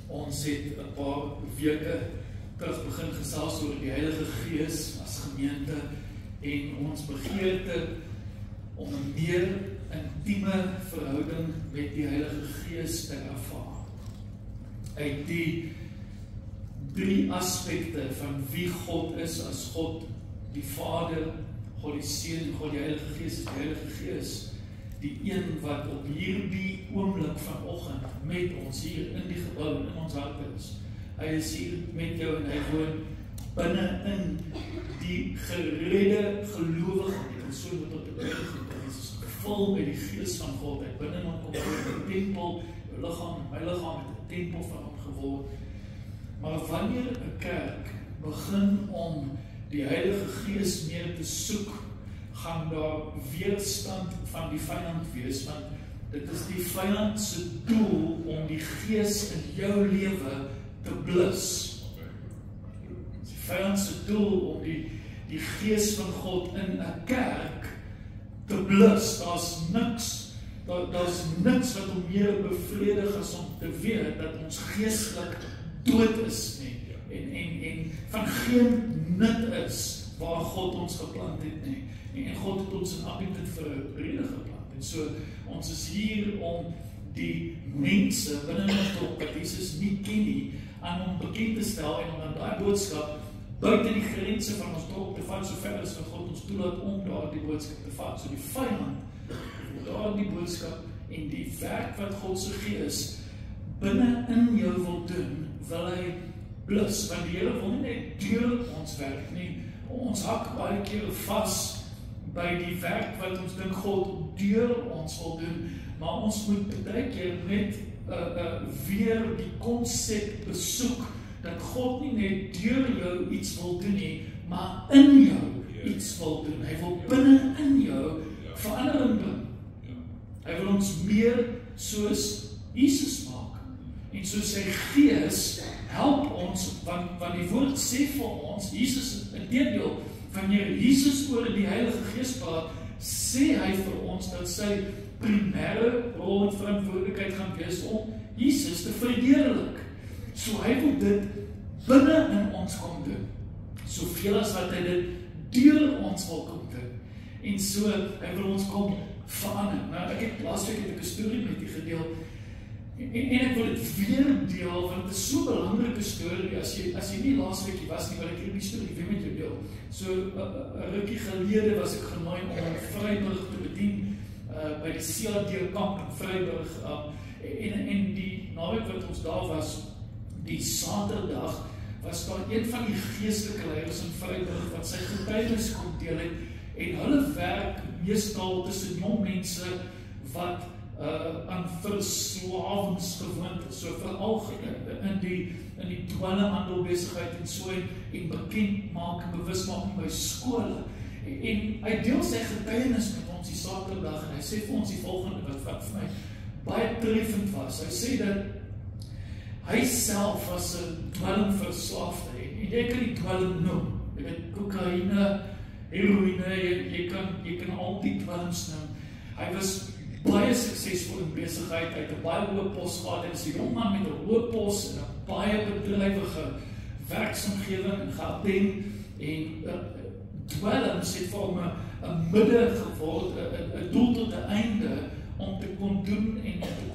Ons het 'n paar weke terug begin gesels oor die Heilige Gees as gemeente en ons begeerte om 'n meer intieme verhouding met die Heilige Gees te ervaar. Uit die 3 aspekte van wie God is as God, die Vader, God die Seun, God die Heilige Gees, die Heilige Gees, die een wat op hierdie oomblik vanoggend met ons hier in die gebou, in ons harte is. Hy is hier met jou en hy woon binne in die geredde gelowige, en so moet dit beteken, dit is gevul met die Gees van God, hy binne in hom kom word, die tempel, jou liggaam, my liggaam het 'n tempel van hom geword. Maar wanneer 'n kerk begin om die Heilige Gees meer te soek, gaan daar weerstand van die vyand wees, want dit is die vyand se doel om die Gees in jou lewe te blus. Die vyand se doel om die Gees van God in 'n kerk te blus. Daar's niks wat hom meer bevredig as om te weet dat ons geestelik dood is nie, en van geen nut is waar God ons geplant het nie. En God het ons in Appington vir 'n rede geplant. En so, ons is hier om die mense binne ons dorp wat Jesus nie ken nie, aan hom bekend te stel en om aan daai boodskap buite die grense van ons dorp te vat, so ver as wat God ons toelaat om daardie boodskap te vat. So die vyand, daardie boodskap en die werk wat God se Gees binne in jou wil doen, wil hy blus, want die Here wil nie net deur ons werk nie. Ons hak baie keer vas by die werk wat ons dink God deur ons wil doen, maar ons moet baie keer net weer die konsep besoek, dat God nie net deur jou iets wil doen nie, maar in jou iets wil doen. Hy wil binne in jou verandering bring. Hy wil ons meer soos Jesus maak, en so sy Gees help ons, want die woord sê vir ons, Jesus, inteendeel, wanneer Jesus oor die Heilige Gees praat, sê hy vir ons dat sy primêre rol en verantwoordelikheid gaan wees om Jesus te verheerlik. So hy wil dit binne in ons kom doen, soveel as wat hy dit deur ons wil kom doen. En so, hy wil ons kom verander. Nou, laasweek het ek 'n storie met u gedeel, en ek wil dit weer deel, want het is so 'n belangrike storie, as jy nie laasweek was nie, wil ek hierdie storie weer met jou deel. So, 'n rukkie gelede was ek genooi om in Vryburg te bedien, by die CAD kamp in Vryburg, en die naweek wat ons daar was, die Saterdag, was daar een van die geestelike leiers in Vryburg, wat sy getuienis kom deel het, en hulle werk meestal tussen jong mense, wat aan verslawings gewoond is, so veral in die dwelmhandel besigheid en so, en bekend maak en bewusmaking by skole. En hy deel sy getuienis met ons die Saterdag, en hy sê vir ons die volgende, wat vir my baie treffend was. Hy sê dat hy self was 'n dwelmverslaafde, en jy kan die dwelm noem, jy weet, kokaine, heroïne, jy kan al die dwelms noem. Hy was baie suksesvol in besigheid, hy het 'n baie hoë pos gehad, en is 'n jong man met 'n hoë pos en 'n baie bedrywige werksomgewing en Gauteng, en dwelms het vir hom 'n midde geword, 'n doel tot 'n einde, om te kon doen en te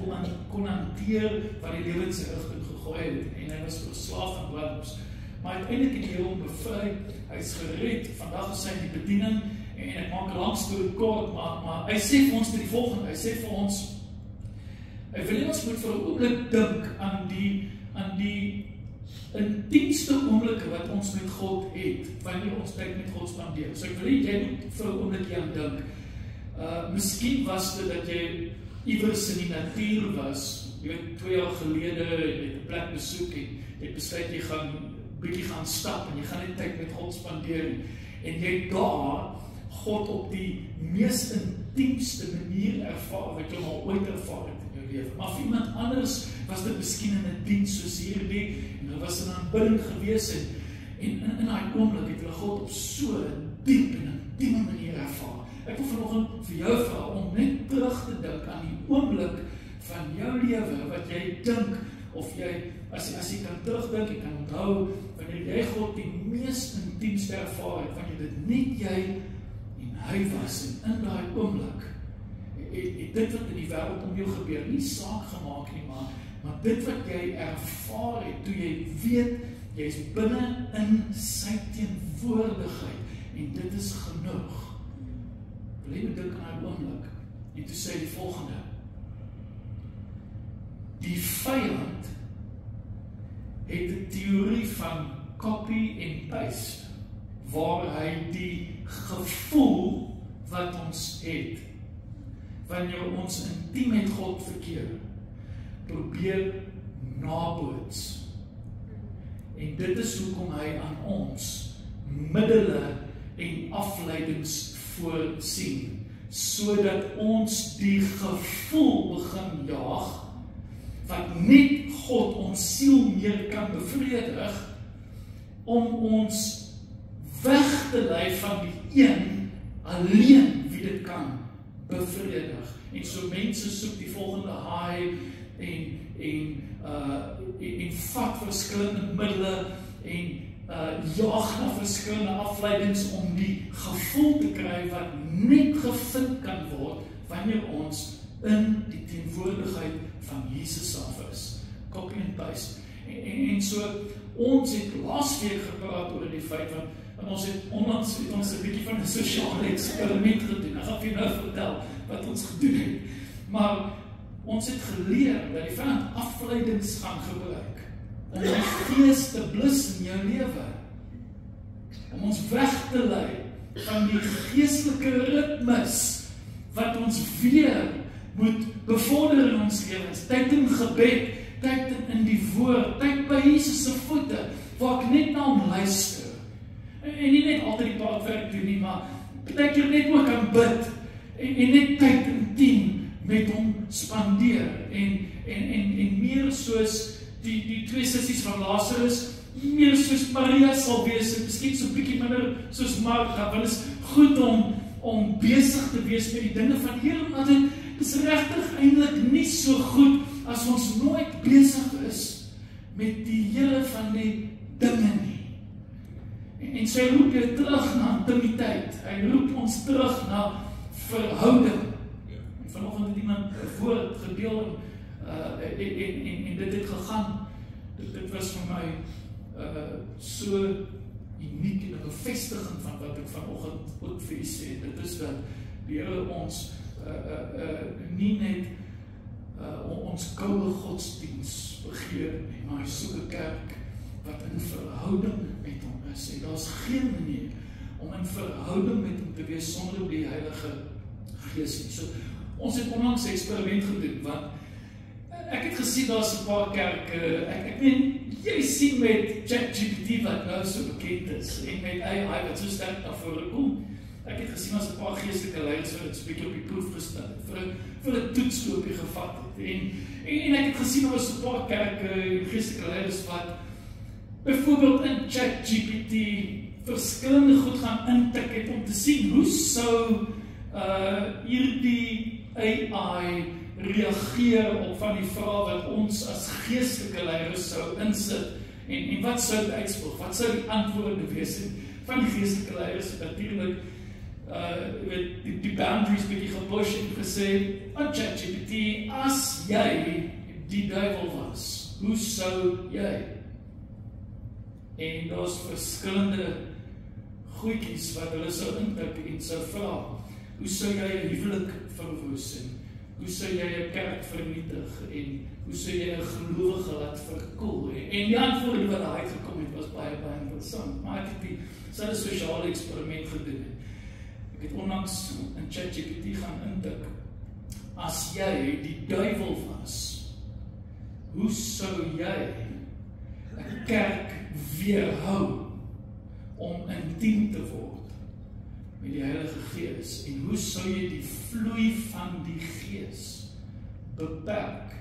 kon hanteer wat die lewe in sy rigting gegooi het, en hy was verslaaf aan dwelms. Maar uiteindelik het die Here hom bevry, hy is gered, vandag is hy in die bediening, en ek maak 'n lang storie kort, maar hy sê vir ons die volgende, hy sê vir ons, hy wil ons moet vir 'n oomblik dink aan die intiemste oomblikke wat ons met God het, wanneer ons tyd met God spandeer. So ek wil jy moet vir 'n oomblik aan dink. Miskien was dit dat jy iewers in die natuur was, jy weet, 2 jaar gelede, jy het 'n plek besoek, en jy besluit jy gaan bietjie gaan stap, en jy gaan net tyd met God spandeer, en jy daar God op die mees intiemste manier ervaar, wat jy al ooit ervaar het in jou lewe. Maar vir iemand anders was dit miskien in 'n diens soos hierdie, en hulle was in 'n aanbidding gewees, en in daai oomblik het hulle God op so 'n diep en intieme manier ervaar. Ek wil vanoggend vir jou vra om net terug te dink aan die oomblik van jou lewe, wat jy dink of jy, as jy kan terugdink, jy kan onthou, wanneer jy God die mees intiemste ervaar het, wanneer dit net jy en hy was, en in daai oomblik, het dit wat in die wêreld om jou gebeur, nie saak gemaak nie, maar dit wat jy ervaar het, toe jy weet, jy is binne in sy teenwoordigheid, en dit is genoeg. Wil jy dink aan die oomblik, en toe sê die volgende, die vyand het 'n teorie van copy en paste, waar hy die gevoel wat ons het, wanneer ons intiem met God verkeer, probeer naboots. En dit is hoekom hy aan ons middele en afleidings voorsien, sodat ons die gevoel begin jaag, wat net God ons siel meer kan bevredig, om ons weg te lei van die een alleen wie dit kan bevredig. En so mense soek die volgende high en vat verskillende middele en jaag na verskillende afleidings om die gevoel te kry wat net gevind kan word wanneer ons in die teenwoordigheid van Jesus self is. Copy and paste. En so, ons het laasweek gepraat oor die feit van ons het onlangs ons 'n bietjie van 'n sosiale eksperiment gedoen. Ek gaan vir jou nou vertel wat ons gedoen het. Maar ons het geleer dat die vyand afleidings gaan gebruik om die gees te blus in jou lewe. Om ons weg te lei van die geestelike ritmes wat ons weer moet bevorder in ons lewens. Tyd in gebed, tyd in die woord, tyd by Jesus se voete, waar ek net na hom luister. En nie net altyd die paadwerk doen nie, maar partykeer net ook aan bid, en net tyd intiem met hom spandeer, en meer soos die twee sissies van Lazarus, meer soos Maria sal wees, en miskien so bietjie minder soos Martha, want het is goed om besig te wees met die dinge van die Here, maar dit is regtig eintlik nie so goed as ons nooit besig is met die Here van die dinge nie. En sy roep jou terug na intimiteit. Hy roep ons terug na verhouding. En vanoggend het iemand 'n woord gedeel en dit het gegaan. Dit was vir my so uniek en 'n bevestiging van wat ek vanoggend ook vir u sê. Dit is dat die Here ons nie net ons koue godsdiens begeer nie, maar hy soek 'n kerk wat in verhouding met hom is. En daar's geen manier om in verhouding met hom te wees sonder die Heilige Gees nie. So, ons het onlangs 'n eksperiment gedoen, want ek het gesien daar's 'n paar kerke, ek meen, jy sien met ChatGPT wat nou so bekend is, en met AI wat so sterk daarvoor kom. Ek het gesien as 'n paar geestelike leiers wat dit so 'n bietjie op die proef gestel het, vir 'n toetsloopie gevat het. En ek het gesien daar was 'n paar kerke en geestelike leiers wat byvoorbeeld in ChatGPT verskillende goed gaan intik het om te sien hoe sou hierdie AI reageer op van die vrae wat ons as geestelike leiers sou insit, en wat sou dit uitspoeg, wat sou die antwoorde wees, en van die geestelike leiers het natuurlik die boundaries bietjie gepush en gesê, ChatGPT, as jy die duiwel was, hoe sou jy? En daar's verskillende goedjies wat hulle sou intik en sou vra. Hoe sou jy 'n huwelik verwoes, en hoe sou jy 'n kerk vernietig, en hoe sou jy 'n gelowige laat verkoel? En die antwoorde wat daar uitgekom het was baie interessant. Maar ek het die sosiale eksperiment gedoen. Ek het onlangs in ChatGPT gaan intik, as jy die duiwel was, hoe sou jy 'n kerk weerhou om intiem te word met die Heilige Gees, en hoe sou jy die vloei van die Gees beperk,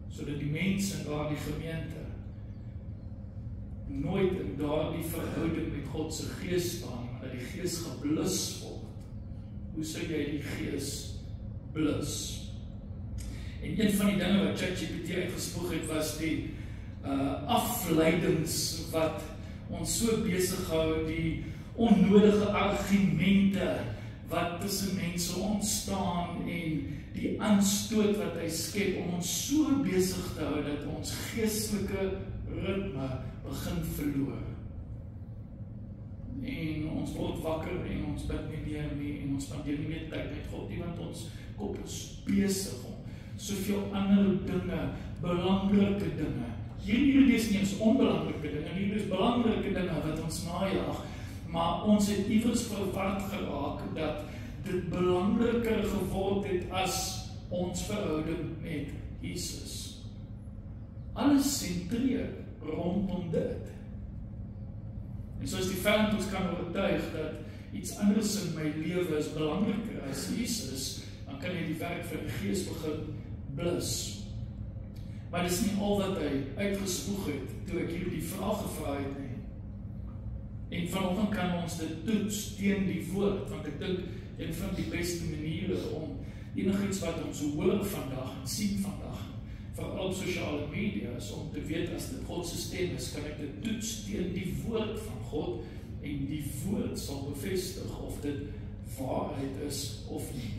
sodat die mense in daardie gemeente nooit in daardie verhouding met God se Gees staan, maar dat die Gees geblus word? Hoe sou jy die Gees blus? En een van die dinge wat ChatGPT uitgespoeg het, was die afleidings wat ons so besig hou, die onnodige argumente wat tussen mense ontstaan en die aanstoot wat hy skep om ons so besig te hou dat ons geestelike ritme begin verloor. En ons word wakker en ons bid nie meer nie en ons spandeer nie meer tyd met God nie, want ons kop is besig om soveel ander dinge, belangrike dinge. Hierdie is nie eens onbelangrike dinge, hierdie is belangrike dinge wat ons najag, maar ons het iewers verward geraak dat dit belangriker geword het as ons verhouding met Jesus. Alles sentreer rondom dit. En soos die vyand ons kan oortuig dat iets anders in my lewe is belangriker as Jesus, dan kan jy die werk van die Gees begin blus. Maar dis nie al wat hy uitgespoeg het, toe ek hier die vraag gevra het nie. En vanoggend kan ons dit toets teen die woord, want ek dink een van die beste maniere om enigiets wat ons hoor vandag en sien vandag, veral op sosiale media, is om te weet as dit God se stem is, kan ek dit toets teen die woord van God, en die woord sal bevestig of dit waarheid is of nie.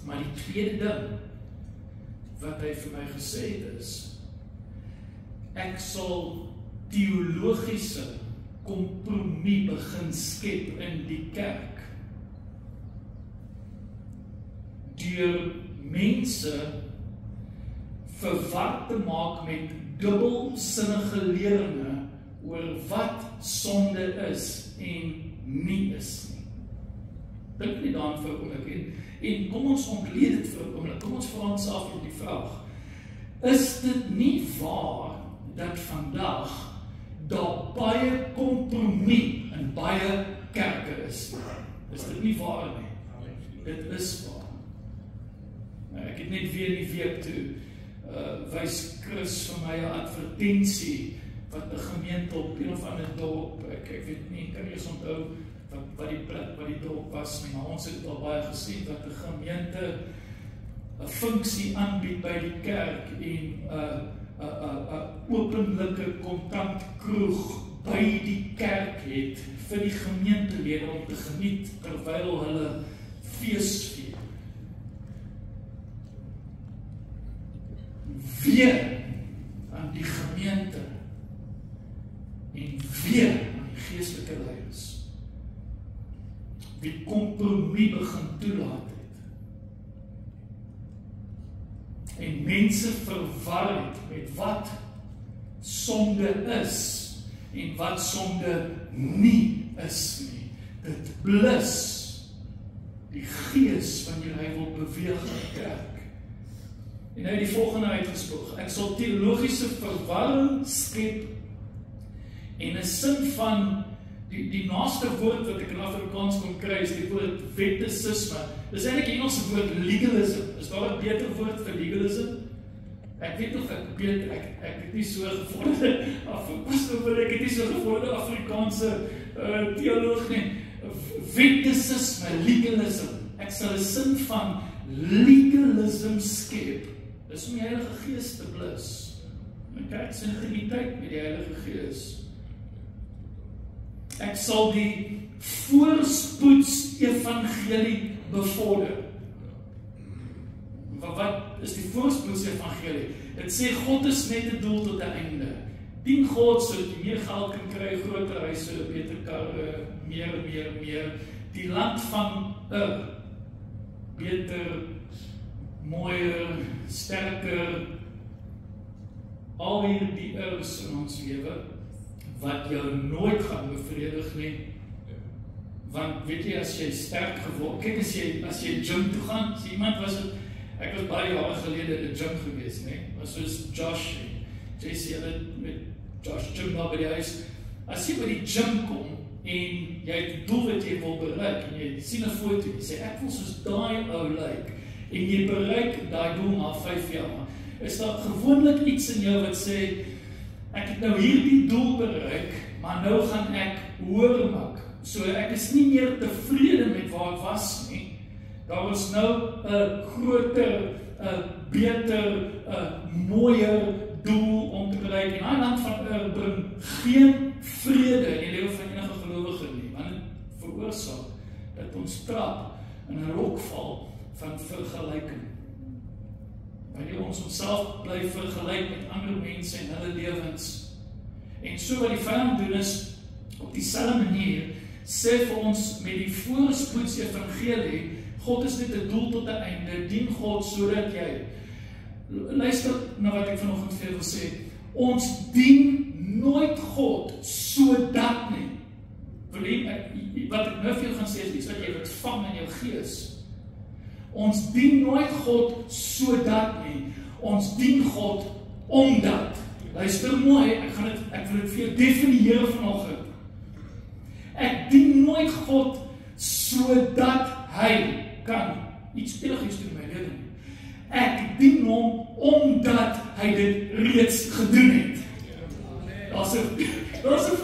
Maar die tweede ding wat hy vir my gesê het is, ek sal teologiese kompromie begin skep in die kerk, deur mense verward te maak met dubbelsinnige leringe oor wat sonde is en nie is nie. Dink nie daaraan vir 'n oomblik en kom ons ontleed dit vir 'n oomblik. Kom ons vra onsself die vraag: is dit nie waar dat vandag daar baie kompromie in baie kerke is? Is dit nie waar nie? Dit is waar. Ek het net weer in die week toe wys Chris vir my 'n advertensie wat 'n gemeente op een of ander dorp, ek weet nie, kan jy eens onthou wat die dorp was nie, maar ons het al baie gesien dat 'n gemeente 'n funksie aanbied by die kerk en 'n openlike kontantkroeg by die kerk het vir die gemeentelede om te geniet terwyl hulle feesvier. Weer aan die gemeente en weer aan die geestelike leiers die kompromie begin toelaat het en mense verwar het met wat sonde is en wat sonde nie is nie. Dit blus die Gees wanneer hy wil beweeg in die kerk. En hy het die volgende uitgespoeg: ek sal teologiese verwarring skep en 'n sin van die naaste woord wat ek in Afrikaans kon kry is die woord wettisisme. Dis eintlik die Engelse woord legalism. Is daar 'n beter woord vir legalism? Ek weet of ek het nie so gevorderde ek het nie so gevorderde Afrikaanse teoloog nie. Wettisisme, legalism. Ek sal 'n sin van legalism skep. Dis om die Heilige Gees te blus. En kyk, sy intimiteit met die Heilige Gees. Ek sal die voorspoeds evangelie bevorder. Wat is die voorspoeds evangelie? Dit sê God is net 'n doel tot 'n einde. Dien God sodat jy meer geld kan kry, groter huise, beter karre, meer. Die land van beter, mooier, sterker, al hierdie is in ons lewe wat jou nooit gaan bevredig nie. Want weet jy, as jy sterk geword, kyk as jy gym toe gaan, as iemand ek was baie jare gelede in 'n gym gewees, nee, was soos Josh, JC met Josh gym daar by die huis. As jy by die gym kom en jy het 'n doel wat jy wil bereik en jy sien 'n foto en jy sê ek wil soos daai ou lyk en jy bereik daai doel na 5 jaar, is daar gewoonlik iets in jou wat sê ek het nou hierdie doel bereik, maar nou gaan ek hoër maak. So ek is nie meer tevrede met waar ek was nie. Daar is nou 'n groter beter, mooier doel om te bereik. En daai land van Ur bring geen vrede in die lewe van enige gelowige nie, want dit veroorsaak dat ons trap in 'n rokval van vergelyking. Wanneer ons onsself bly vergelyk met ander mense en hulle lewens. En so wat die vyand doen is, op dieselfde manier, sê vir ons met die voorspoeds evangelie, God is net 'n doel tot 'n einde, dien God sodat jy, luister na wat ek vanoggend vir jou wil sê, ons dien nooit God sodat nie. Wat ek nou vir jou gaan sê is iets wat jy wat vang in jou gees. Ons dien nooit God sodat nie. Ons dien God omdat. Luister mooi, ek wil dit vir jou definieer vanoggend. Ek dien nooit God sodat hy kan iets enigiets doen in my lewe. Ek dien hom omdat hy dit reeds gedoen het. Daar's 'n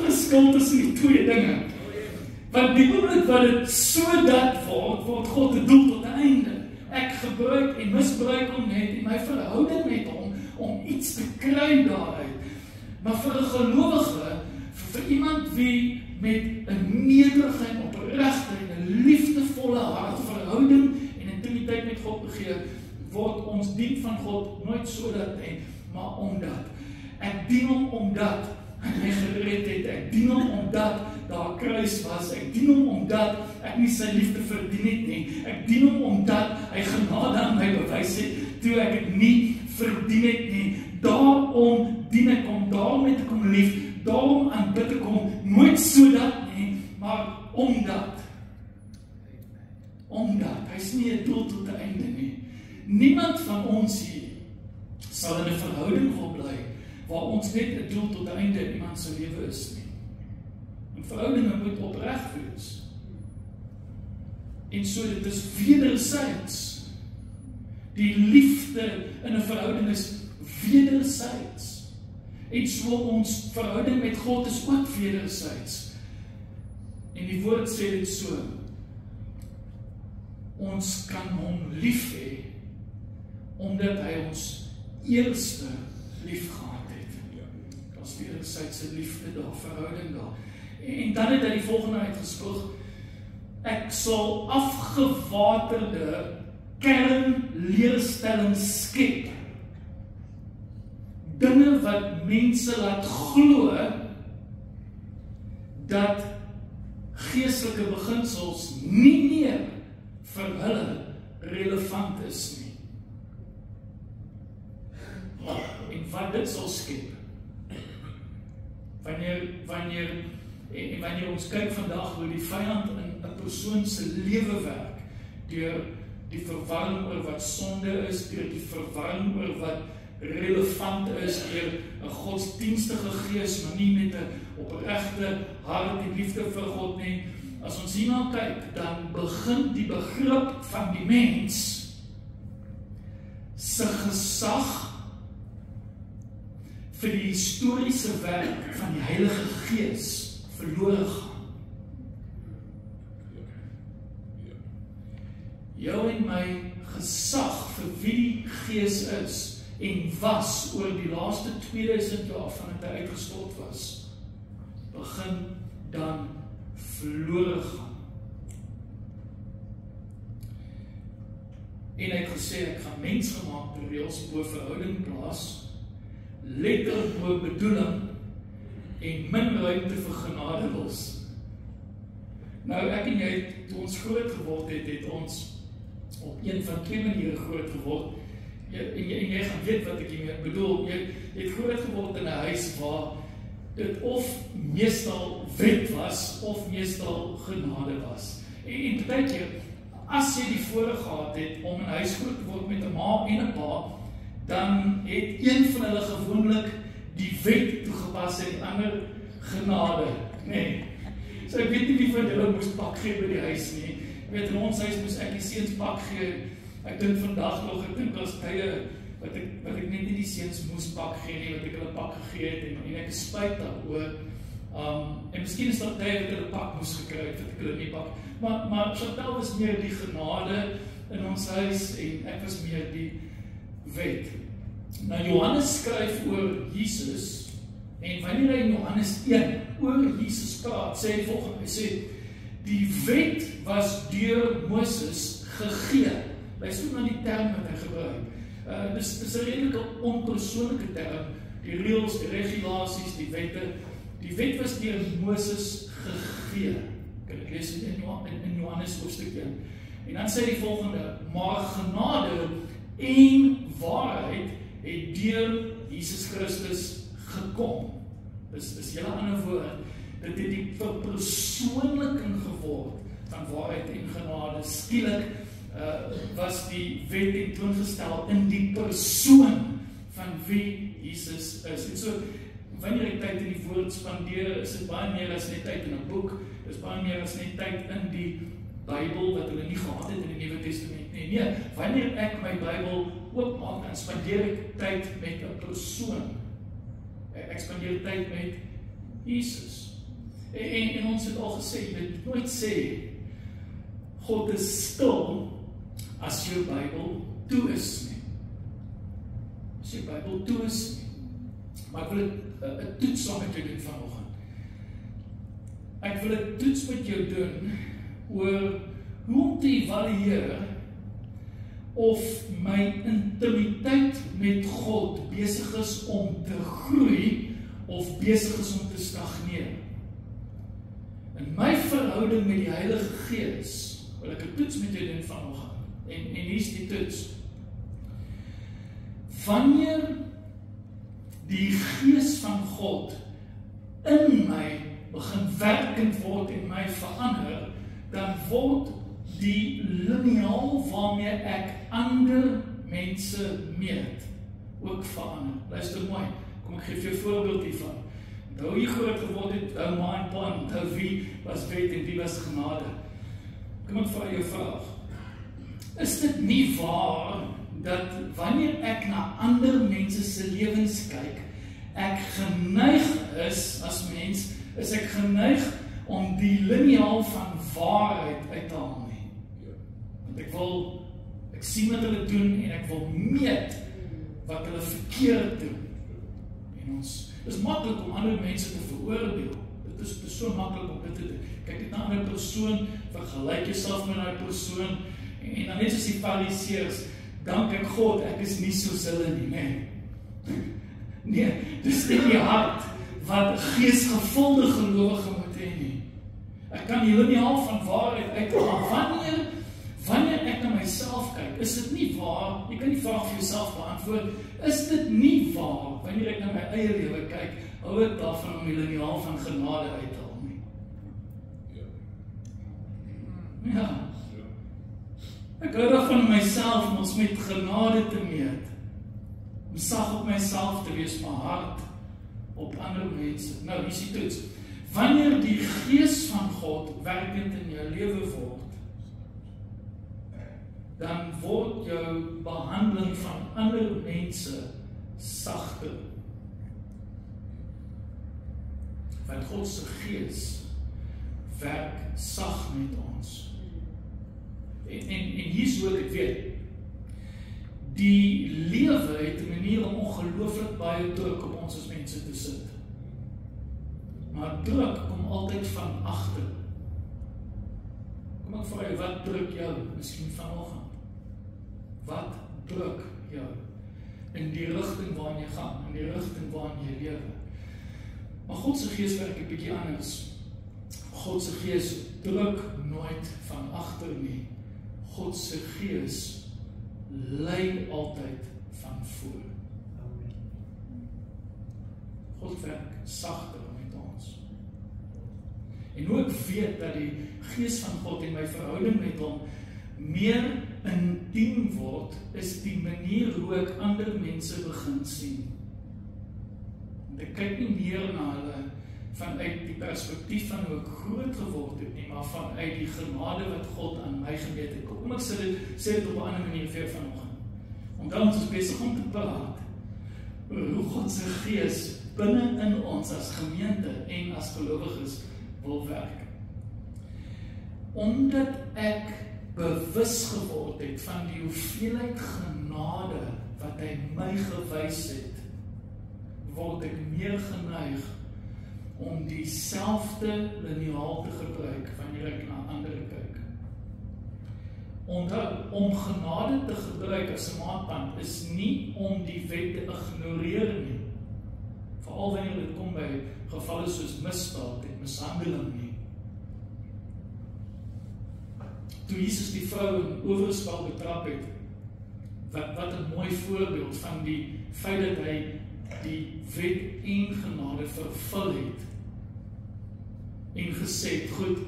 verskil tussen die twee dinge. Want die oomblik wat dit sodat word God 'n doel tot 'n einde. Ek gebruik en misbruik hom net in my verhouding met hom om iets te kry daaruit. Maar vir 'n gelowige, vir iemand wie met 'n nederige en opregte en 'n liefdevolle hart verhouding en intimiteit met God begeer, word ons dien van God nooit sodat nie, maar omdat. Ek dien hom omdat hy my gered het. Ek dien hom omdat daar 'n kruis was. Ek dien hom omdat ek nie sy liefde verdien het nie. Ek dien hom omdat hy genade aan my bewys het toe ek dit nie verdien het nie. Daarom dien ek hom, daarom het ek hom lief, daarom aanbid ek hom, nooit sodat nie, maar omdat. Omdat, hy is nie 'n doel tot 'n einde nie. Niemand van ons hier sal in 'n verhouding wil bly waar ons net 'n doel tot 'n einde in iemand se lewe is nie. 'n Verhoudinge moet opreg wees. En so dit is wederzijds. Die liefde in 'n verhouding is wederzijds. En so ons verhouding met God is ook wederzijds. En die woord sê dit so. Ons kan hom lief hê omdat hy ons eerste lief gehad het. Daar's wederzydse liefde daar, verhouding daar. En dan het hy die volgende uitgespoeg: ek sal afgewaterde kernleerstellings skep. Dinge wat mense laat glo dat geestelike beginsels nie meer vir hulle relevant is nie. En wat dit sal skep, wanneer ons kyk vandag hoe die vyand in 'n persoon se lewe werk, deur die verwarring oor wat sonde is, deur die verwarring oor wat relevant is, deur 'n godsdienstige gees, maar nie met 'n opregte hart en liefde vir God nie. As ons hierna kyk, dan begin die begrip van die mens se gesag vir die historiese werk van die Heilige Gees verlore gaan. Jou en my gesag vir wie die Gees is en was oor die laaste 2000 jaar vandat hy uitgestort was, begin dan verlore gaan. En hy het gesê, ek gaan mensgemaakte reëls bo verhouding plaas, letter bo bedoeling en min ruimte vir genade los. Nou ek en jy, toe ons groot geword het, het ons op een van twee maniere groot geword. En jy gaan weet wat ek hiermee bedoel. Jy het groot geword in 'n huis waar dit of meestal wet was, of meestal genade was. En baie keer, as jy die voorreg gehad het om in 'n huis groot te word met 'n ma en 'n pa, dan het een van hulle gewoonlik die wet toegepas en die ander genade. Nee. So ek weet nie wie van julle moes pak gee by die huis nie. Ek weet, in ons huis moes ek die seuns pak gee. Ek dink vandag nog, ek dink as tye wat ek net nie die seuns moes pak gee nie, wat ek hulle pak gegee het, en ek is spyt daaroor. En miskien is dat tye wat hulle pak moes gekry het, wat ek hulle nie pak. Maar Chantal was meer die genade in ons huis, en ek was meer die wet. Nou Johannes skryf oor Jesus, en wanneer hy in Johannes 1 oor Jesus praat, sê hy volgende, hy sê, die wet was deur Moses gegee. Luister na die term wat hy gebruik. Dis 'n redelike onpersoonlike term, die reëls, die regulasies, die wette. Die wet was deur Moses gegee. Ek lees dit in Johannes hoofstuk 1. En dan sê die volgende, maar genade en waarheid het deur Jesus Christus gekom. Dis julle ander woord, dit het die verpersoonliking geword van waarheid en genade. Skielik was die wet tentoongestel in die persoon van wie Jesus is. En so, wanneer ek tyd in die woord spandeer, is dit baie meer as net tyd in 'n boek, is baie meer as net tyd in die Bybel wat hulle nie gehad het in die Nuwe Testament nie. Nee, wanneer ek my Bybel oopmaak, dan spandeer ek tyd met 'n persoon. Ek spandeer tyd met Jesus. En ons het al gesê, jy moet nooit sê, God is stil as jou Bybel toe is nie. As jou Bybel toe is nie. Maar ek wil 'n toets saam met jou doen vanoggend. Ek wil 'n toets met jou doen oor hoe om te evalueer of my intimiteit met God besig is om te groei of besig is om te stagneer. In my verhouding met die Heilige Gees wil ek 'n toets met jou doen vanoggend. En hier is die toets. Wanneer die Gees van God in my begin werkend word en my verander, dan word die liniaal waarmee ek ander mense meet ook verander. Luister mooi, kom ek gee vir jou 'n voorbeeld hiervan. Onthou jy groot geword het, onthou ma en pa, onthou wie was wet en wie was genade. Kom ek vra jou vraag. Is dit nie waar dat wanneer ek na ander mense se lewens kyk, ek geneig is, as mens, is ek geneig om die liniaal van waarheid uit te haal nie. Want ek sien wat hulle doen en ek wil meet wat hulle verkeerd doen. En ons, dit is maklik om ander mense te veroordeel. Dit is so maklik om dit te doen. Kyk net na 'n ander persoon, vergelyk jouself met daai persoon, en dan net soos die Fariseërs, dank ek God, ek is nie soos hulle nie, nee. Nee, dis nie die hart wat geesgevulde gelowige moet hê nie. Ek kan die liniaal van waarheid uithaal. Wanneer ek na myself kyk, is dit nie waar, jy kan die vraag vir jouself beantwoord, is dit nie waar, wanneer ek na my eie lewe kyk, hou ek daarvan om die liniaal van genade uit te haal nie? Ja. Ek hou daarvan om myself om ons met genade te meet, om sag op myself te wees, my hart op ander mense. Nou, hier is die toets. Wanneer die Gees van God werkend in jou lewe word, dan word jou behandeling van ander mense sagter. Want God se Gees werk sag met ons. En hier is hoe ek weet, die lewe het 'n manier om ongelooflik baie druk op ons as mense te sit. Maar druk kom altyd van agter. Kom ek vra jou, wat druk jou? Miskien vanoggend. Wat druk jou? In die rigting waarin jy gaan, in die rigting waarin jy lewe. Maar God se Gees werk 'n bietjie anders. God se Gees druk nooit van agter nie. God se Gees lei altyd van voor. God werk sagter met ons. En hoe ek weet dat die Gees van God en my verhouding met hom meer intiem word, is die manier hoe ek ander mense begin sien. Want ek kyk nie meer na hulle vanuit die perspektief van hoe ek groot geword het nie, maar vanuit die genade wat God aan my gemeet het. Kom ek sê dit op 'n ander manier vir vanoggend. Onthou ons is besig om te praat oor hoe God se Gees binne in ons as gemeente en as gelowiges wil werk. Omdat ek bewus geword het van die hoeveelheid genade wat hy my gewys het, word ek meer geneig om dieselfde liniaal te gebruik wanneer ek na ander kyk. Onthou, om genade te gebruik as 'n maatband is nie om die wet te ignoreer nie. Veral wanneer dit kom by gevalle soos misdaad en mishandeling nie. Toe Jesus die vrou in oorspel betrap het, wat 'n mooi voorbeeld van die feit dat hy die wet en genade vervul het en gesê het, goed,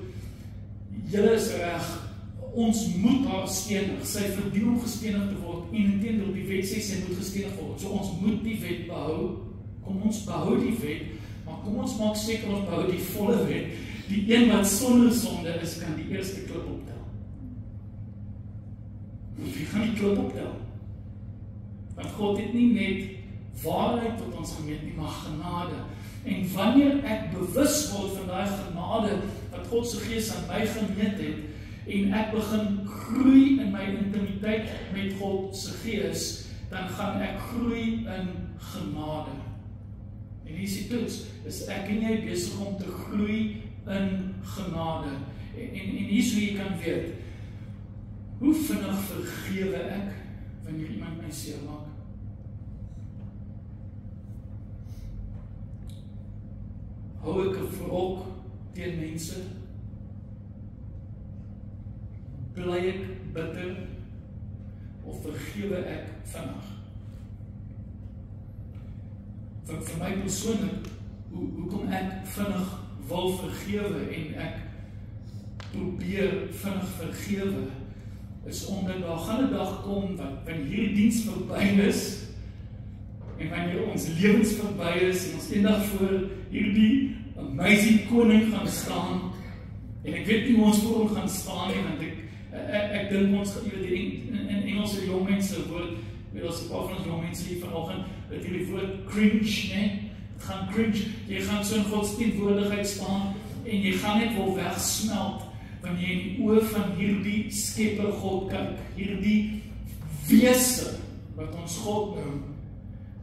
julle is reg, ons moet haar stenig, sy verdien om gestenig te word, en inteendeel die wet sê sy moet gestenig word, so ons moet die wet behou, kom ons behou die wet, maar kom ons maak seker ons behou die volle wet, die een wat sonder sonde is, kan die eerste klip optel. Wie gaan die klip optel? Want God het nie net waarheid tot ons gemeet nie, maar genade. En wanneer ek bewus word van daai genade wat God se Gees aan my gemeet het, en ek begin groei in my intimiteit met God se Gees, dan gaan ek groei in genade. En hier is die toets, is ek en jy besig om te groei in genade. En hier is hoe jy kan weet, hoe vinnig vergewe ek wanneer iemand my seermaak? Hou ek 'n wrok teen mense? Bly ek bitter? Of vergewe ek vinnig? Vir my persoonlik, hoekom ek vinnig wil vergewe en ek probeer vinnig vergewe, is omdat daar gaan 'n dag kom wanneer hierdie diens verby is en wanneer ons lewens verby is en ons eendag voor hierdie amazing koning gaan staan, en ek weet nie hoe ons voor hom gaan staan nie, want ek dink ons, in Engels die jong mense woord, weet ons 'n paar van ons jong mense hier vanoggend, dat hierdie woord cringe, nee, het gaan cringe, jy gaan so in Gods teenwoordigheid staan, en jy gaan net wel wegsmelt, wanneer jy in die oë van hierdie skepper God kyk, hierdie wese, wat ons God noem,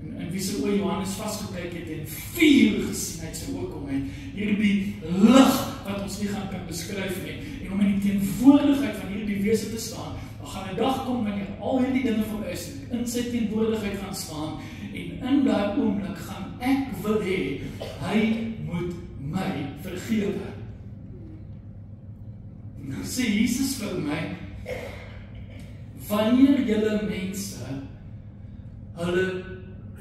en wie se oë Johannes vasgekyk het en vuur gesien uit sy oë kom het, hierdie lig wat ons nie gaan kan beskryf nie, en om in die teenwoordigheid van hierdie wese te staan, dan gaan 'n dag kom wanneer al hierdie dinge verby is, in sy teenwoordigheid gaan staan, en in daai oomblik gaan ek wil hê, hy moet my vergewe. Nou sê Jesus vir my, wanneer julle mense hulle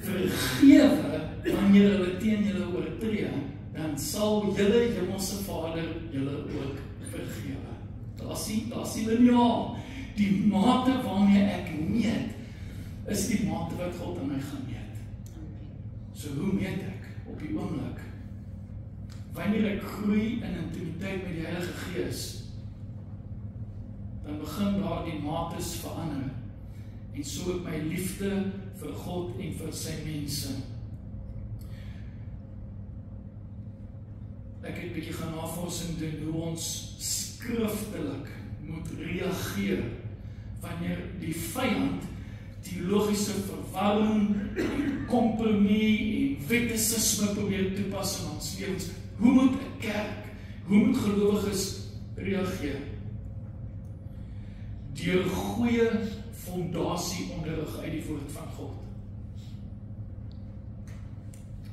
vergewe wanneer hulle teen julle oortree, dan sal julle hemelse Vader julle ook vergewe. Daar's die liniaal. Die mate waarmee ek meet, is die mate wat God aan my gaan meet. So hoe meet ek op die oomblik? Wanneer ek groei in intimiteit met die Heilige Gees, dan begin daar die mates verander. En so ook my liefde vir God en vir sy mense. Ek het 'n bietjie gaan navorsing doen hoe ons skriftelik moet reageer wanneer die vyand teologiese verwarring, kompromie en wettisisme probeer toepas in ons lewens. Hoe moet 'n kerk, hoe moet gelowiges reageer? Deur goeie fondasieonderrig uit die woord van God.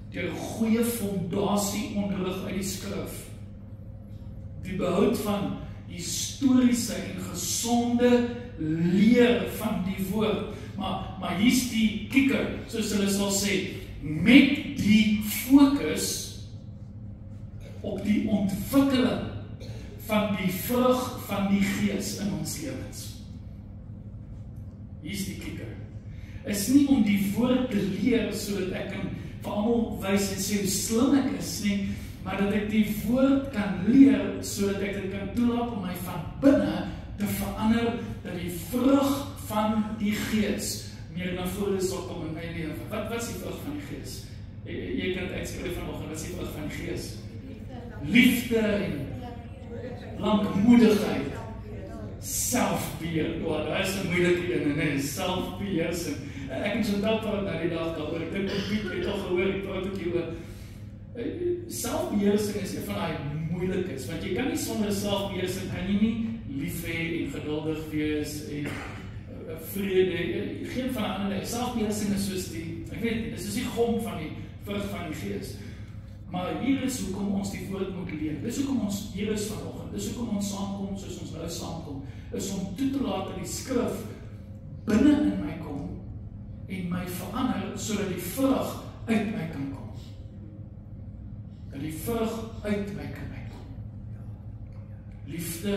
Deur goeie fondasieonderrig uit die skrif. Die behoud van historiese en gesonde leer van die woord. Maar hier's die kikker, soos hulle sal sê, met die fokus op die ontwikkeling van die vrug van die Gees in ons lewens. Hier's die kikker. Is nie om die woord te leer sodat ek kan vir almal wys en sê hoe slim ek is nie, maar dat ek die woord kan leer sodat ek dit kan toelaat om my van binne te verander, dat die vrug van die Gees meer na vore sal kom in my lewe. Wat is die vrug van die Gees? Jy kan het uitskryf vanoggend, wat is die vrug van die Gees? Liefde en lankmoedigheid, selfbeheer. Daar is 'n moeilike een, nee, selfbeheersing. Ek het so dankbaar na die dag daaroor. Ek dink Piet het al gehoor, ek praat ook hieroor. Selfbeheersing is een van die moeilikes, want jy kan nie sonder selfbeheersing, kan jy nie lief hê en geduldig wees en vrede, geen van die ander. Selfbeheersing is soos die, ek weet nie, dit is die gom van die vrug van die gees. Maar hier is hoekom ons die woord moet leer. Dis hoekom ons hier is vanoggend. Dis hoekom ons saamkom soos ons nou saamkom. Is om toe te laat dat die skrif binne in my kom en my verander sodat die vrug uit my kan kom. Dat die vrug uit my kan kom. Liefde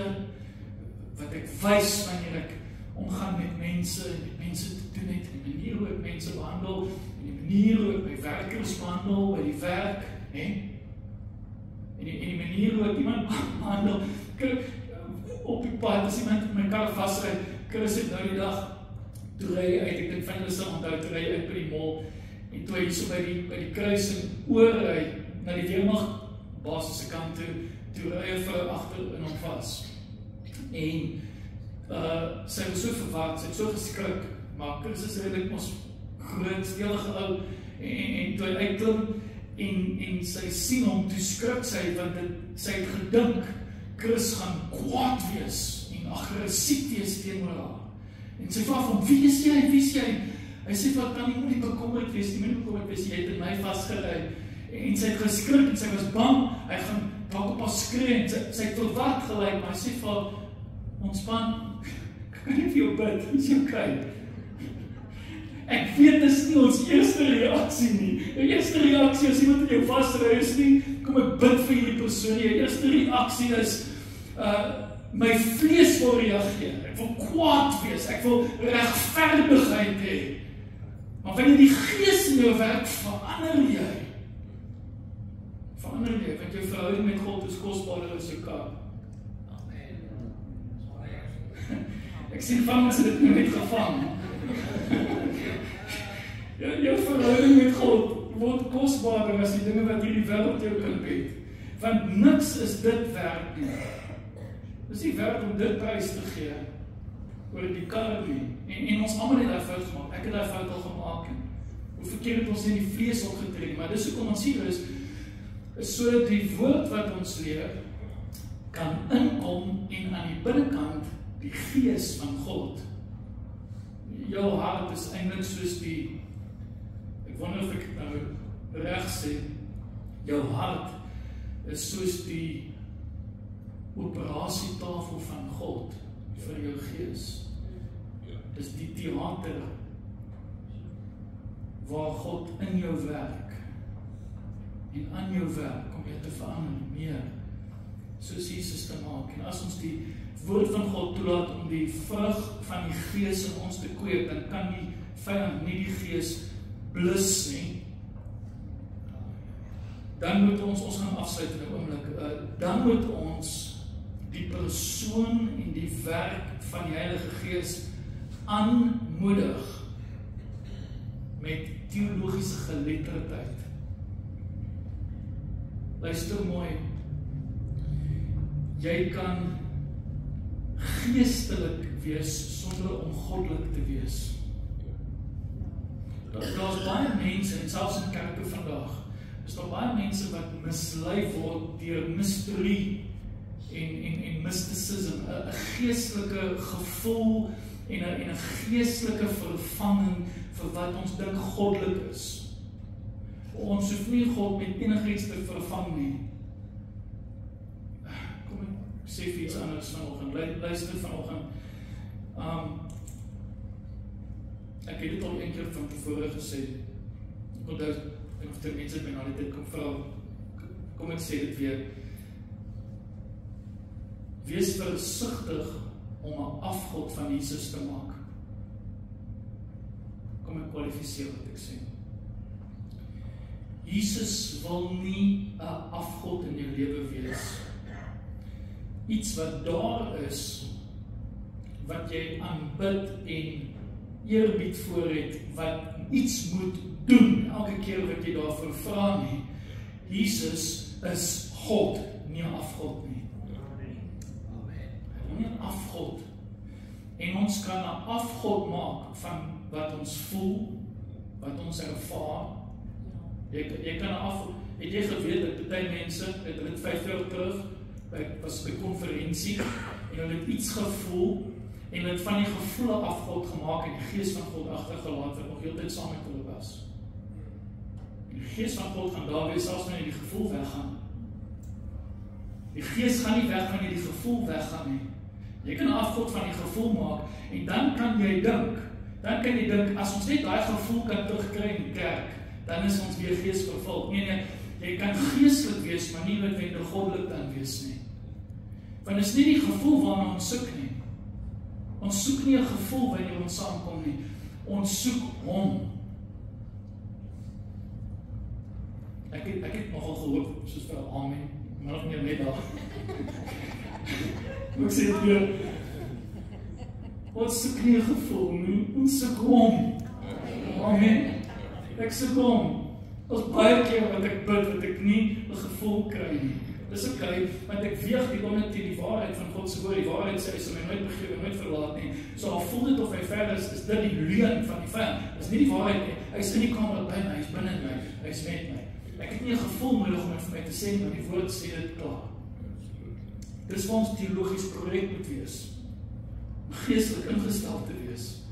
wat ek wys wanneer ek omgaan met mense en met mense te doen het, en die manier hoe ek mense behandel, en die manier hoe ek my werkers behandel by die werk, en die manier hoe ek iemand behandel, op die pad, as iemand my kar vastry, Chris het nou die dag, toe ry uit, ek dink van julle sal onthou, toe ry uit by die mall, en toe hy so by die kruising oorry, na die weermacht basisse kant toe ry hy vrou agter in hom vas. En sy was so verward, sy het so geskrik, maar Chris is redelijk ons groot, stelige ou, en toe hy uitklim, en sy sien hom, toe skrik sy, want sy het gedink, Chris gaan kwaad wees, en aggressief wees teenoor haar. En sy vraag van, wie is jy? Hy sê, wat kan nie bekommerd wees, jy het in my vastgery, en sy het geskrik, en sy was bang, hy gaan dalk op haar skree, en sy het verward gelyk, maar hy sê van, ontspan, kan jy vir jou bid, is jy okay? Ek weet dis nie ons eerste reaksie nie. Die eerste reaksie as iemand in jou vastry is nie, kom ek bid vir die persoon. Die eerste reaksie is, my vlees wil reageer. Ek wil kwaad wees, ek wil regverdigheid hê. Maar wanneer die gees in jou werk, verander jy. Want jou verhouding met God is kosbaarder as jou kar. Ek sien van ons het dit nou net gevang. Jou verhouding met God word kosbaarder as die dinge wat hierdie wêreld jou kan bied. Want niks is dit werd nie. Dis nie werd om dit prys te gee oor die kar nie. En ons almal het daai fout gemaak. Ek het daai fout al gemaak. Hoe verkeerd het ons in die vlees opgetree, maar dis hoekom ons hier is sodat die woord wat ons leer kan inkom en aan die binnekant die gees van God. Jou hart is eintlik soos die, ek wonder of ek nou reg sê, jou hart is soos die operasietafel van God vir jou gees. Dis die theater waar God in jou werk en aan jou werk om jou te verander meer soos Jesus te maak. En as ons die woord van God toelaat om die vrug van die gees in ons te kweek, dan kan die vyand nie die gees blus nie. Dan moet ons gaan afsluit in 'n oomblik, dan moet ons die persoon en die werk van die Heilige Gees aanmoedig met teologiese geletterdheid. Luister mooi, jy kan geestelik wees sonder om goddelik te wees. Daar's baie mense, en selfs in kerke vandag, is daar baie mense wat mislei word deur mysterie en mysticism, 'n geestelike gevoel en 'n geestelike vervanging vir wat ons dink goddelik is. Ons hoef nie God met enigiets te vervang nie. Kom ek sê vir iets anders vanoggend, luister vanoggend. Ek het dit al een keer van tevore gesê, ek onthou, ek of die mense by na die tyd kom vra, kom ek sê dit weer, wees versigtig om 'n afgod van Jesus te maak. Kom ek kwalifiseer wat ek sê. Jesus wil nie 'n afgod in jou lewe wees. Iets wat daar is, wat jy aanbid en eerbied voor het, wat iets moet doen, elke keer wat jy daarvoor vra nie. Jesus is God, nie 'n afgod nie. Hy wil nie 'n afgod. En ons kan 'n afgod maak van wat ons voel, wat ons ervaar. Jy kan het jy geweet dat baie mense, het 5 jaar terug, was by konferensie, en hulle het iets gevoel, en hulle het van die gevoele af God gemaak, en die gees van God agtergelaat, wat nog heeltyd saam met hulle was. En die gees van God gaan daar wees, selfs wanneer die gevoel weggaan. Die gees gaan nie weg wanneer die gevoel weggaan nie. Jy kan 'n afgod van die gevoel maak, en dan kan jy dink, as ons net daai gevoel kan terugkry in die kerk, dan is ons weer gees vervul. Nee, jy kan geestelik wees, maar nie noodwendig goddelik dan wees nie. Want is nie die gevoel waarna ons soek nie. Ons soek nie 'n gevoel wanneer ons saamkom nie. Ons soek hom. Ek het nogal gehoor, soos vir amen, maar nog nie net daar. Ek sê dit weer. Ons soek nie 'n gevoel nie, ons soek hom. Amen. Ek soek hom. Ons baie keer wat ek bid, wat ek nie 'n gevoel kry nie. Dis okay, want ek weeg die oomblik teen die waarheid van God se woord. Die waarheid sê hy sal my nooit begewe, nooit verlaat nie. So al voel dit of hy ver is dit die leuen van die vyand. Dis nie die waarheid nie. Hy is in die kamer by my, hy is binne my, hy is met my. Ek het nie 'n gevoel nodig om dit vir my te sê, maar die woord sê dit klaar. Dis vir ons teologies korrek moet wees. Geestelik ingestel te wees.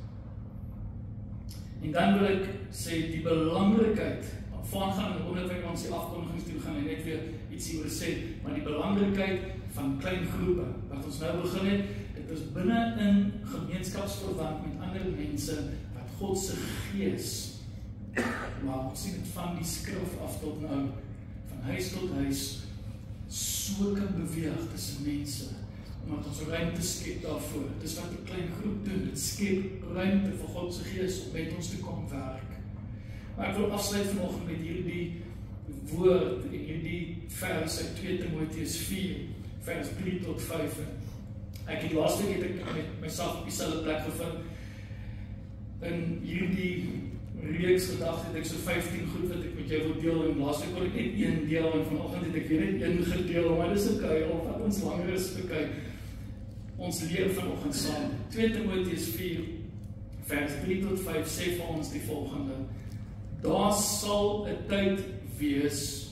En dan wil ek sê die belangrikheid, van gaan in onderwys ons die afkondigings toe gaan en net weer ietsie oor sê, maar die belangrikheid van klein groepe, wat ons nou begin het, dit is binne in gemeenskapsverband met ander mense, wat God se gees, maar ons sien dit van die skrif af tot nou, van huis tot huis, so kan beweeg tussen mense, omdat ons ruimte skep daarvoor. Dis wat 'n klein groep doen, dit skep ruimte vir God se gees om met ons te kom werk. Maar ek wil afsluit vanoggend met hierdie woord en hierdie vers uit 2 Timoteus 4, vers 3 tot 5. Ek het laasweek het ek met myself op dieselfde plek gevind. In hierdie reeks gedagte het ek so 15 goed wat ek met jou wil deel, en laasweek wil ek net 1 deel, en vanoggend het ek weer net 1 gedeel, maar dis okay, of wat ons langer is, okay. Ons leer vanoggend saam. 2 Timoteus 4, vers 3 tot 5 sê vir ons die volgende: daar sal 'n tyd wees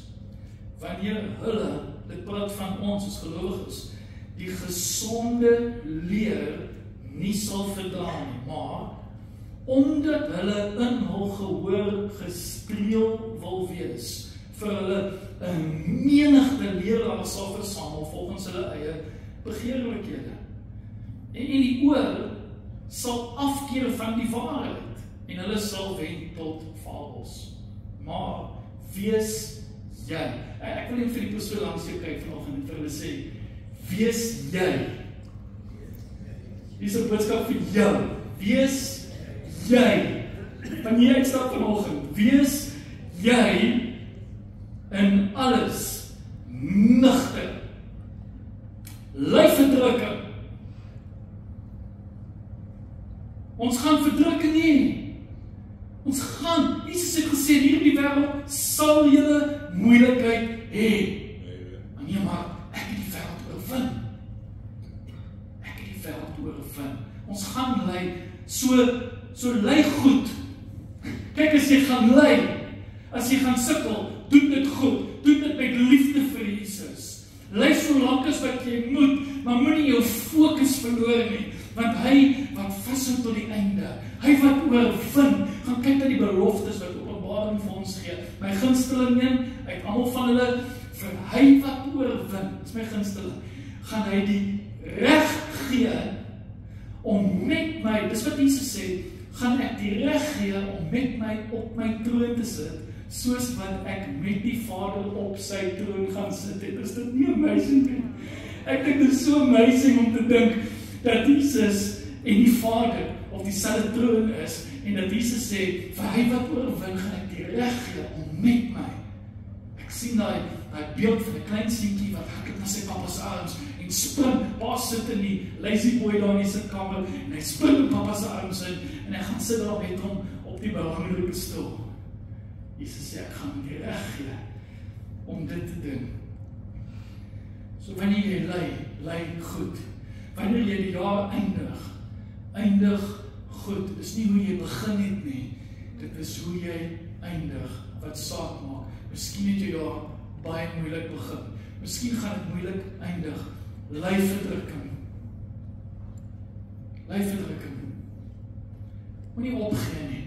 wanneer hulle, dit praat van ons as gelowiges, die gesonde leer nie sal verdra nie, maar omdat hulle in hul gehoor gestreel wil wees, vir hulle 'n menigte leraars sal versamel volgens hulle eie begeerlikhede. En die oor sal afkeer van die waarheid, en hulle sal wend tot fabels. Maar wees jy. Ek wil net vir die persoon langs jou kyk vanoggend en vir hulle sê, wees jy. Hier is 'n boodskap vir jou. Wees jy. Wanneer jy uitstap vanoggend, wees jy in alles nugter. Lyf verdrukking. Ons gaan verdrukking nie. Ons gaan, Jesus het gesê, hier in die wêreld sal julle moeilikheid hê. Nee, maar ek het die wêreld oorwin. Ek het die wêreld oorwin. Ons gaan ly, so ly goed. Kyk, as jy gaan ly, as jy gaan sukkel, doen dit goed. Doen dit met liefde vir Jesus. Ly so lank as wat jy moet, maar moenie jou fokus verloor nie. Want hy wat vashou tot die einde, hy wat oorwin, gaan kyk na die beloftes wat Openbaring vir ons gee. My gunsteling een, uit almal van hulle, vir hy wat oorwin, is my gunsteling, gaan hy die reg gee om met my, dis wat Jesus sê, gaan ek die reg gee om met my op my troon te sit, soos wat ek met die Vader op sy troon gaan sit het. Is dit nie amazing nie? Ek dink dit is so amazing om te dink dat Jesus en die Vader op dieselfde troon is, en dat Jesus sê, vir hy wat oorwin, gaan ek die reg gee om met my. Ek sien daai beeld van 'n klein seentjie wat hardloop na sy pappa se arms en spring. Pa sit in die lazy boy daar in die sitkamer en hy spring in pappa se arms in en hy gaan sit daar met hom op die belangrike stoel. Jesus sê, ek gaan die reg gee om dit te doen. So wanneer jy ly goed. Wanneer jy die jaar eindig goed. goed, is nie hoe jy begin het nie. Dit is hoe jy eindig, wat saak maak. Miskien het jy daar baie moeilik begin. Miskien gaan dit moeilik eindig. Lyfverdrukking. Lyfverdrukking. Moenie opgee nie.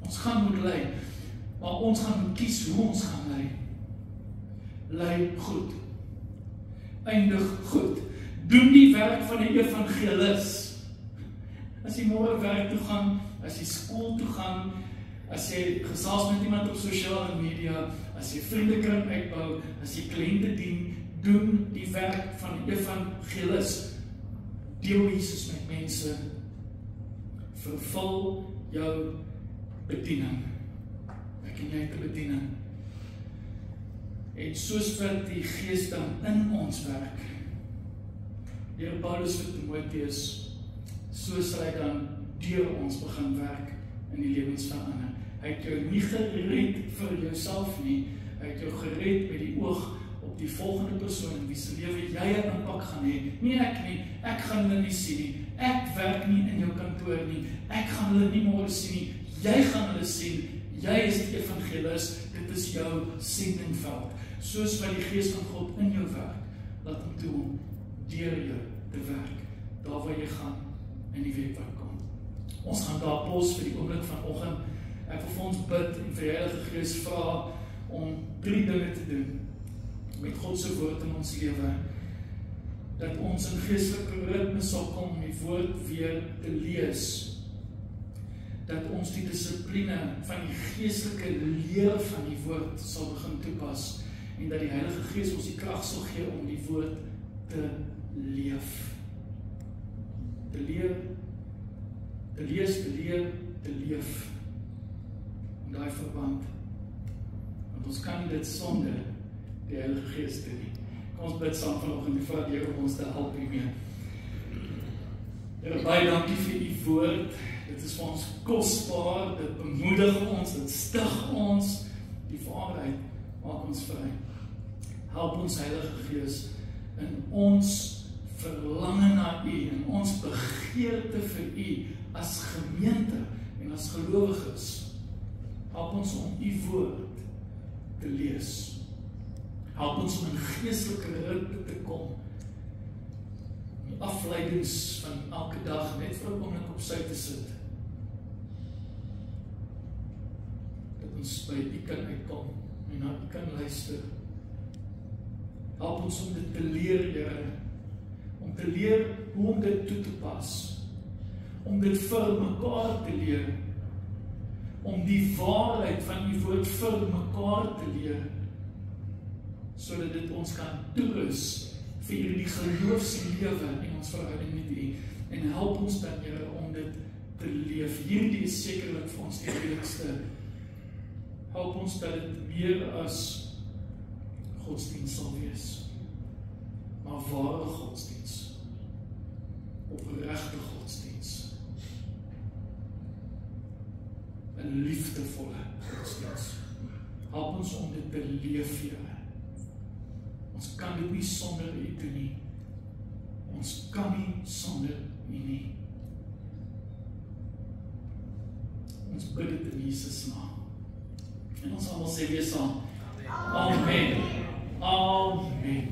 Ons gaan moet ly, maar ons gaan moet kies hoe ons gaan ly. Ly goed. Eindig goed. Doen die werk van 'n evangelis. As jy môre werk toe gaan, as jy skool toe gaan, as jy gesels met iemand op sosiale media, as jy vriendekring uitbou, as jy kliënte dien, doen die werk van 'n evangelis. Deel Jesus met mense. Vervul jou bediening. Ek en jy het 'n bediening. En soos wat die Gees dan in ons werk, deur Paulus vir Timoteus, so sal hy dan deur ons begin werk in die lewens van ander. Hy het jou nie gered vir jouself nie, hy het jou gered met die oog op die volgende persoon in wie se lewe jy 'n impak gaan hê. Nie ek nie, ek gaan hulle nie sien nie, ek werk nie in jou kantoor nie, ek gaan hulle nie môre sien nie, jy gaan hulle sien, jy is die evangelis, dit is jou sendingveld. Soos wat die Gees van God in jou werk, laat hom toe om deur jou te werk, daar waar jy gaan in die week wat kom. Ons gaan daar pos vir die oomblik vanoggend. Ek wil vir ons bid en vir die Heilige Gees vra om 3 dinge te doen met God se woord in ons lewe. Dat ons in geestelike ritme sal kom om die woord weer te lees. Dat ons die dissipline van die geestelike leer van die woord sal begin toepas en dat die Heilige Gees ons die krag sal gee om die woord te leef. Te leer, te lees, te leer, te leef. In daai verband. Want ons kan nie dit sonder die Heilige Gees doen nie. Kom ons bid saam vanoggend en vra die Here om ons te help hiermee. Here, baie dankie vir u woord. Dit is vir ons kosbaar, dit bemoedig ons, dit stig ons. Die waarheid maak ons vry. Help ons Heilige Gees in ons verlange na u, in ons begeerte vir u as gemeente en as gelowiges. Help ons om u woord te lees. Help ons om in geestelike ritme te kom. Die afleidings van elke dag net vir 'n oomblik op sy te sit. Dat ons by u kan uitkom en na u kan luister. Help ons om dit te leer, Here. Om te leer hoe om dit toe te pas. Om dit vir mekaar te leer. Om die waarheid van die woord vir mekaar te leer. Sodat dit ons kan toerus vir hierdie geloofslewe en ons verhouding met u. En help ons dan, Here, om dit te leef. Hierdie is sekerlik vir ons die heiligste. Help ons dat dit meer as godsdienst sal wees. Maar ware godsdienst. Opregte godsdienst. 'n liefdevolle godsdienst. Help ons om dit te leef, Here. Ons kan dit nie sonder u doen nie. Ons kan nie sonder u nie. Ons bid dit in Jesus naam. En ons almal sê weer saam. Amen. Amen.